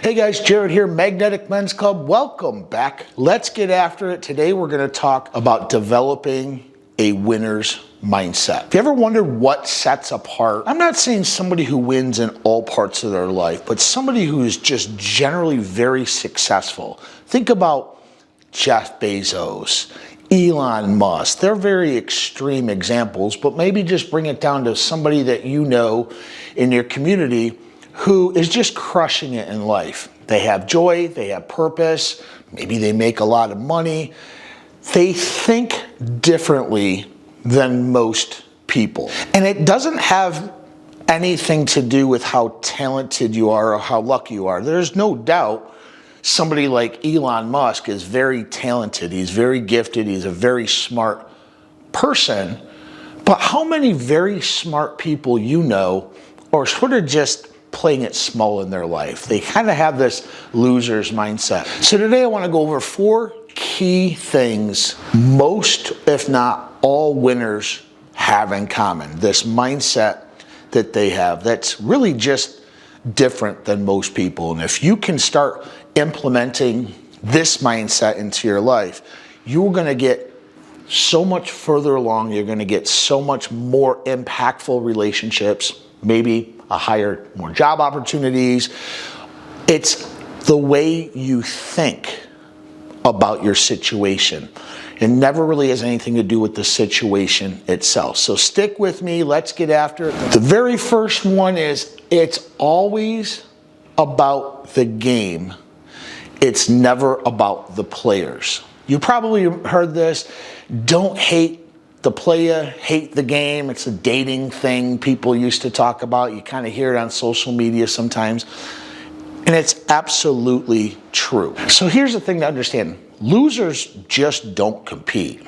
Hey guys, Jared here, Magnetic Men's Club. Welcome back. Let's get after it. Today we're going to talk about developing a winner's mindset. If you ever wondered what sets apart, I'm not saying somebody who wins in all parts of their life, but somebody who is just generally very successful. Think about Jeff Bezos, Elon Musk. They're very extreme examples, but maybe just bring it down to somebody that you know in your community who is just crushing it in life. They have joy, they have purpose, maybe they make a lot of money. They think differently than most people. And it doesn't have anything to do with how talented you are or how lucky you are. There's no doubt somebody like Elon Musk is very talented, he's very gifted, he's a very smart person. But how many very smart people you know are sort of just playing it small in their life? They kind of have this loser's mindset. So today I want to go over 4 key things most, if not all, winners have in common. This mindset that they have that's really just different than most people. And if you can start implementing this mindset into your life, you're going to get so much further along. You're going to get so much more impactful relationships, maybe more job opportunities. It's the way you think about your situation. It never really has anything to do with the situation itself. So stick with me, let's get after it. The very first one is it's always about the game. It's never about the players. You probably heard this, don't hate the player, hate the game. It's a dating thing people used to talk about. You kind of hear it on social media sometimes. And it's absolutely true. So here's the thing to understand. Losers just don't compete.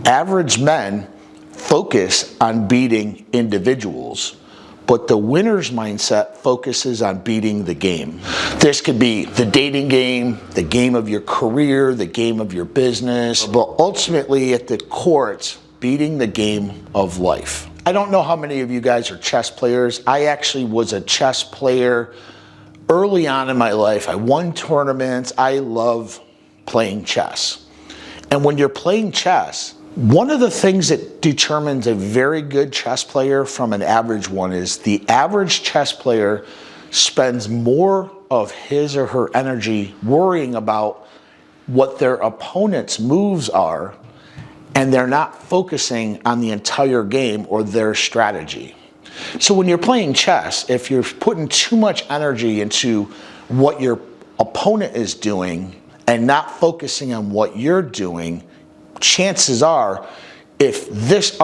Average men focus on beating individuals, but the winner's mindset focuses on beating the game. This could be the dating game, the game of your career, the game of your business, but ultimately at the core, it's beating the game of life. I don't know how many of you guys are chess players. I actually was a chess player early on in my life. I won tournaments. I love playing chess. And when you're playing chess, one of the things that determines a very good chess player from an average one is the average chess player spends more of his or her energy worrying about what their opponent's moves are, and they're not focusing on the entire game or their strategy. So when you're playing chess, if you're putting too much energy into what your opponent is doing and not focusing on what you're doing, chances are, if this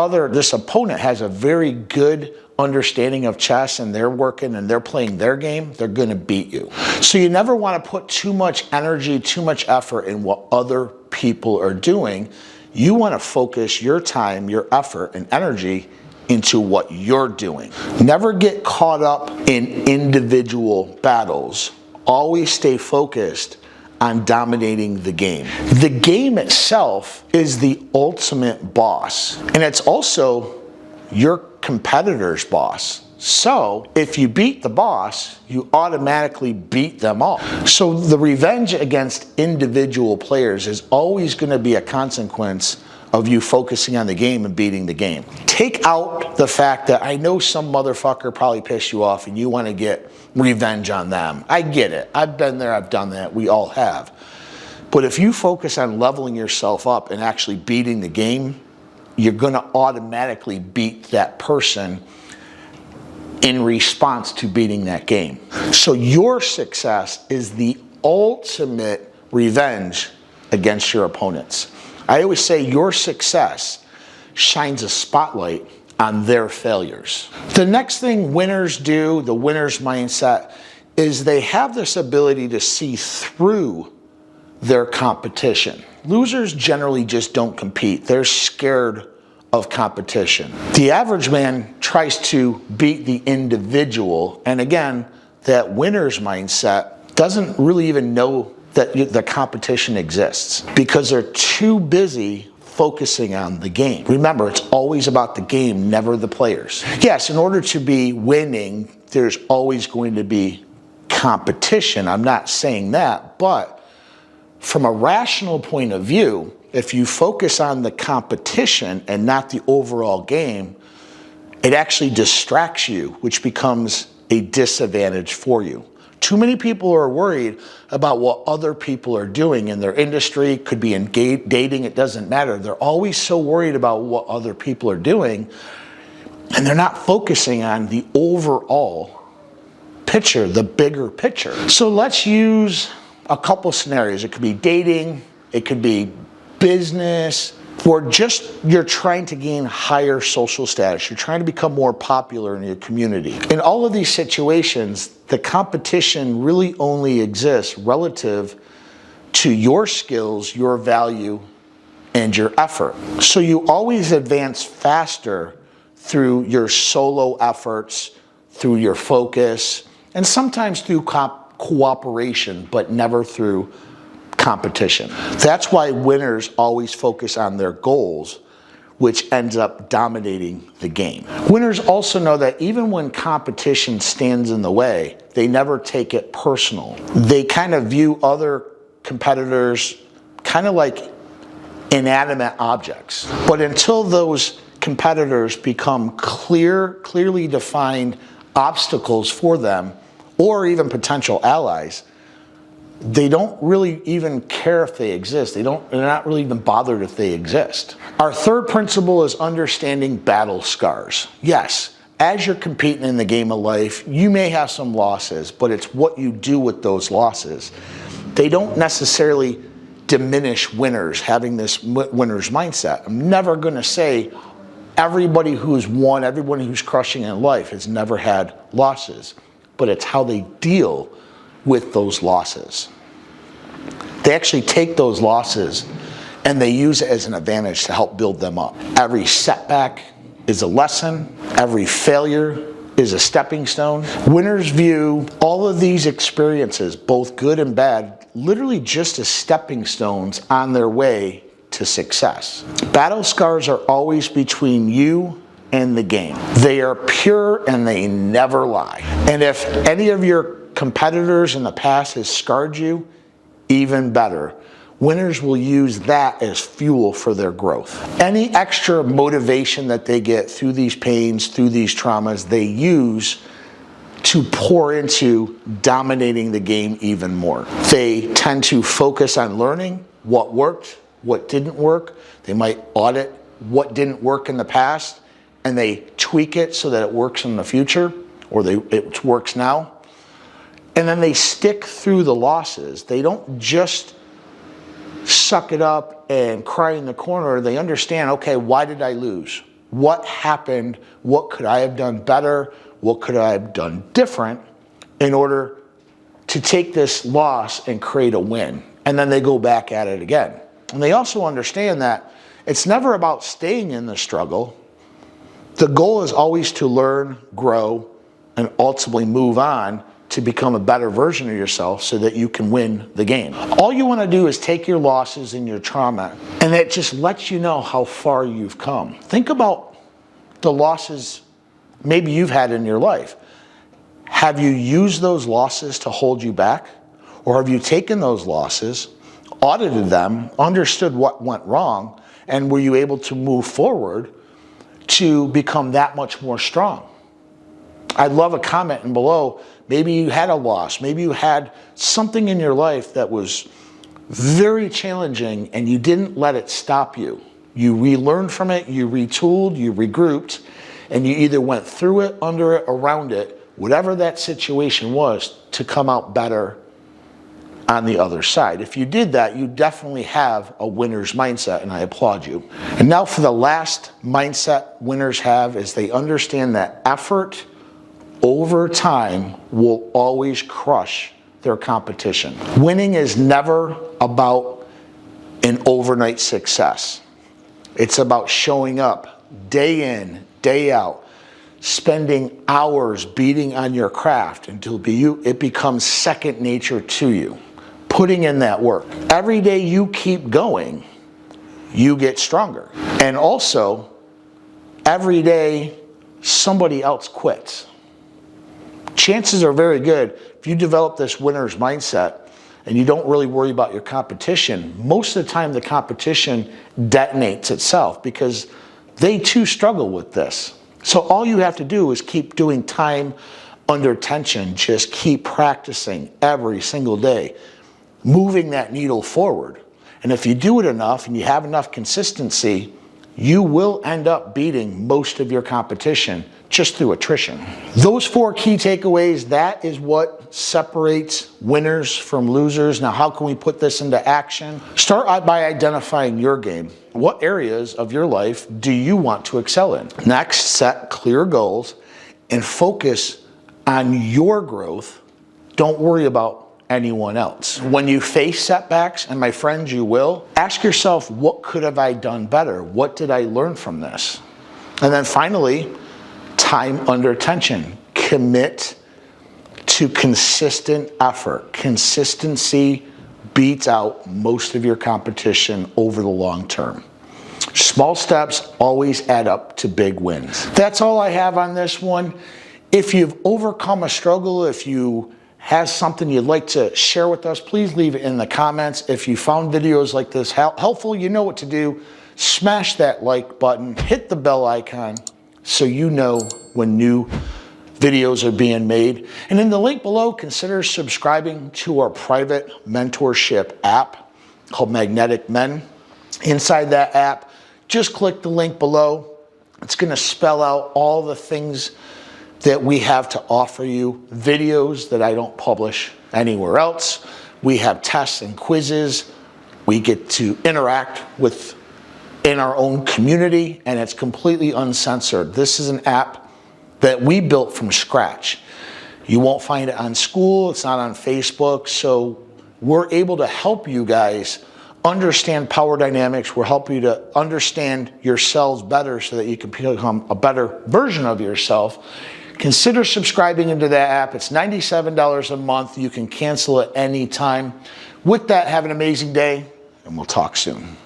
opponent has a very good understanding of chess and they're working and they're playing their game, they're going to beat you. So you never want to put too much energy, too much effort in what other people are doing. You want to focus your time, your effort, and energy into what you're doing. Never get caught up in individual battles. Always stay focused on dominating the game. The game itself is the ultimate boss, and it's also your competitor's boss. So if you beat the boss, you automatically beat them all. So the revenge against individual players is always going to be a consequence of you focusing on the game and beating the game. Take out the fact that I know some motherfucker probably pissed you off and you want to get revenge on them. I get it. I've been there, I've done that. We all have. But if you focus on leveling yourself up and actually beating the game, you're going to automatically beat that person in response to beating that game. So your success is the ultimate revenge against your opponents. I always say your success shines a spotlight on their failures. The next thing winners do, the winner's mindset, is they have this ability to see through their competition. Losers generally just don't compete. They're scared of competition. The average man tries to beat the individual, and again, that winner's mindset doesn't really even know that the competition exists because they're too busy focusing on the game. Remember, it's always about the game, never the players. Yes, in order to be winning, there's always going to be competition. I'm not saying that, but from a rational point of view, if you focus on the competition and not the overall game, it actually distracts you, which becomes a disadvantage for you. Too many people are worried about what other people are doing in their industry, could be in dating, it doesn't matter. They're always so worried about what other people are doing, and they're not focusing on the overall picture, the bigger picture. So let's use a couple scenarios. It could be dating, it could be business, or just you're trying to gain higher social status. You're trying to become more popular in your community. In all of these situations, the competition really only exists relative to your skills, your value, and your effort. So you always advance faster through your solo efforts, through your focus, and sometimes through cooperation, but never through competition. That's why winners always focus on their goals, which ends up dominating the game. Winners also know that even when competition stands in the way, they never take it personal. They kind of view other competitors kind of like inanimate objects. But until those competitors become clearly defined obstacles for them, or even potential allies, they don't really even care if they exist. They're not really even bothered if they exist. Our third principle is understanding battle scars. Yes, as you're competing in the game of life, you may have some losses, but it's what you do with those losses. They don't necessarily diminish winners, having this winner's mindset. I'm never gonna say everybody who's won, everyone who's crushing in life has never had losses, but it's how they deal with those losses. They actually take those losses and they use it as an advantage to help build them up. Every setback is a lesson. Every failure is a stepping stone. Winners view all of these experiences, both good and bad, literally just as stepping stones on their way to success. Battle scars are always between you and the game. They are pure and they never lie. And if any of your competitors in the past has scarred you, even better. Winners will use that as fuel for their growth. Any extra motivation that they get through these pains, through these traumas, they use to pour into dominating the game even more. They tend to focus on learning what worked, what didn't work. They might audit what didn't work in the past, and they tweak it so that it works in the future, or it works now. And then they stick through the losses. They don't just suck it up and cry in the corner. They understand, okay, why did I lose? What happened? What could I have done better? What could I have done different in order to take this loss and create a win? And then they go back at it again. And they also understand that it's never about staying in the struggle. The goal is always to learn, grow, and ultimately move on to become a better version of yourself so that you can win the game. All you want to do is take your losses and your trauma, and it just lets you know how far you've come. Think about the losses maybe you've had in your life. Have you used those losses to hold you back? Or have you taken those losses, audited them, understood what went wrong, and were you able to move forward to become that much more strong? I'd love a comment in below. Maybe you had a loss. Maybe you had something in your life that was very challenging and you didn't let it stop you. You relearned from it, you retooled, you regrouped, and you either went through it, under it, around it, whatever that situation was, to come out better on the other side. If you did that, you definitely have a winner's mindset, and I applaud you. And now for the last mindset winners have is they understand that effort over time will always crush their competition. Winning is never about an overnight success. It's about showing up day in, day out, spending hours beating on your craft until it becomes second nature to you. Putting in that work. Every day you keep going, you get stronger. And also, every day somebody else quits. chances are very good if you develop this winner's mindset and you don't really worry about your competition, most of the time the competition detonates itself because they too struggle with this. So all you have to do is keep doing time under tension, just keep practicing every single day, moving that needle forward. And if you do it enough and you have enough consistency, you will end up beating most of your competition just through attrition. Those 4 key takeaways, that is what separates winners from losers. Now, how can we put this into action? Start by identifying your game. What areas of your life do you want to excel in? Next, set clear goals and focus on your growth. Don't worry about anyone else. When you face setbacks, and my friends, you will, ask yourself, what could have I done better? What did I learn from this? And then finally, time under tension. Commit to consistent effort. Consistency beats out most of your competition over the long term. Small steps always add up to big wins. That's all I have on this one. If you've overcome a struggle, if you have something you'd like to share with us, please leave it in the comments. If you found videos like this helpful, you know what to do. Smash that like button, hit the bell icon so you know when new videos are being made. And in the link below, consider subscribing to our private mentorship app called Magnetic Men. Inside that app, just click the link below. It's going to spell out all the things that we have to offer you, videos that I don't publish anywhere else. We have tests and quizzes. We get to interact in our own community, and it's completely uncensored. This is an app that we built from scratch. You won't find it on school, it's not on Facebook, so we're able to help you guys understand power dynamics. We'll help you to understand yourselves better so that you can become a better version of yourself. Consider subscribing into that app. It's $97 a month. You can cancel at any time. With that, have an amazing day, and we'll talk soon.